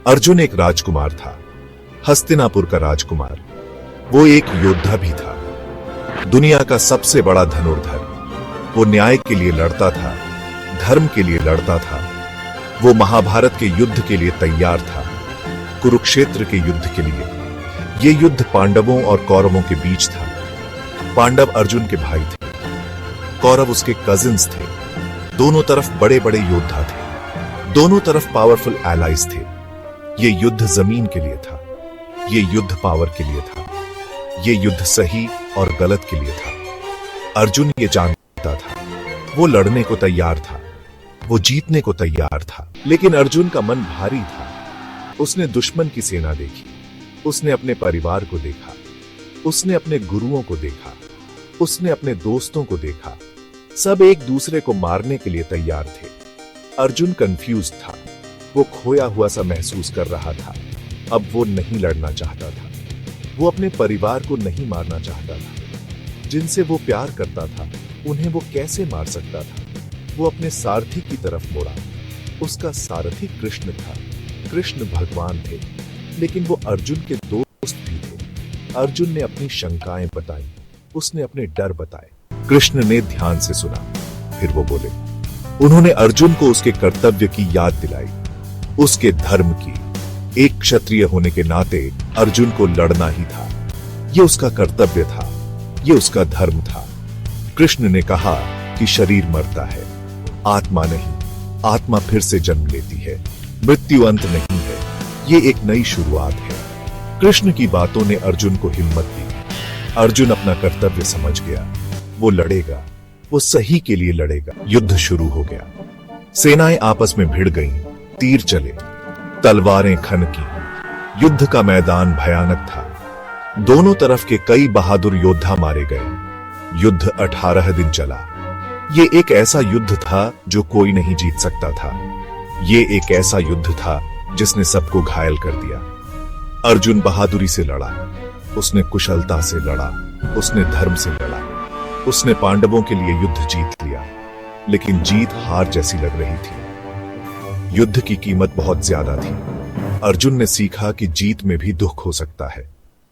अर्जुन एक राजकुमार था, हस्तिनापुर का राजकुमार। वो एक योद्धा भी था, दुनिया का सबसे बड़ा धनुर्धर। वो न्याय के लिए लड़ता था, धर्म के लिए लड़ता था। वो महाभारत के युद्ध के लिए तैयार था, कुरुक्षेत्र के युद्ध के लिए। ये युद्ध पांडवों और कौरवों के बीच था। पांडव अर्जुन के भाई थे, कौरव उसके कजिन्स थे। दोनों तरफ बड़े बड़े योद्धा थे, दोनों तरफ पावरफुल एलाइज थे। ये युद्ध जमीन के लिए था, ये युद्ध पावर के लिए था, ये युद्ध सही और गलत के लिए था। अर्जुन ये जानता था, वो लड़ने को तैयार था, वो जीतने को तैयार था। लेकिन अर्जुन का मन भारी था। उसने दुश्मन की सेना देखी, उसने अपने परिवार को देखा, उसने अपने गुरुओं को देखा, उसने अपने दोस्तों को देखा। सब एक दूसरे को मारने के लिए तैयार थे। अर्जुन कंफ्यूज था, वो खोया हुआ सा महसूस कर रहा था। अब वो नहीं लड़ना चाहता था, वो अपने परिवार को नहीं मारना चाहता था। जिनसे वो प्यार करता था, उन्हें वो कैसे मार सकता था? वो अपने सारथी की तरफ मुड़ा। उसका सारथी कृष्ण था। कृष्ण भगवान थे, लेकिन वो अर्जुन के दोस्त भी थे। अर्जुन ने अपनी शंकाएं बताई, उसने अपने डर बताए। कृष्ण ने ध्यान से सुना, फिर वो बोले। उन्होंने अर्जुन को उसके कर्तव्य की याद दिलाई, उसके धर्म की। एक क्षत्रिय होने के नाते अर्जुन को लड़ना ही था। ये उसका कर्तव्य था, ये उसका धर्म था। कृष्ण ने कहा कि शरीर मरता है, आत्मा नहीं। आत्मा फिर से जन्म लेती है, मृत्यु अंत नहीं है, ये एक नई शुरुआत है। कृष्ण की बातों ने अर्जुन को हिम्मत दी। अर्जुन अपना कर्तव्य समझ गया, वो लड़ेगा, वो सही के लिए लड़ेगा। युद्ध शुरू हो गया। सेनाएं आपस में भिड़ गईं, तीर चले, तलवारें खनकी। युद्ध का मैदान भयानक था। दोनों तरफ के कई बहादुर योद्धा मारे गए। युद्ध 18 दिन चला। ये एक ऐसा युद्ध था जो कोई नहीं जीत सकता था। ये एक ऐसा युद्ध था जिसने सबको घायल कर दिया। अर्जुन बहादुरी से लड़ा, उसने कुशलता से लड़ा, उसने धर्म से लड़ा, उसने पांडवों के लिए युद्ध जीत लिया। लेकिन जीत हार जैसी लग रही थी। युद्ध की कीमत बहुत ज्यादा थी। अर्जुन ने सीखा कि जीत में भी दुख हो सकता है।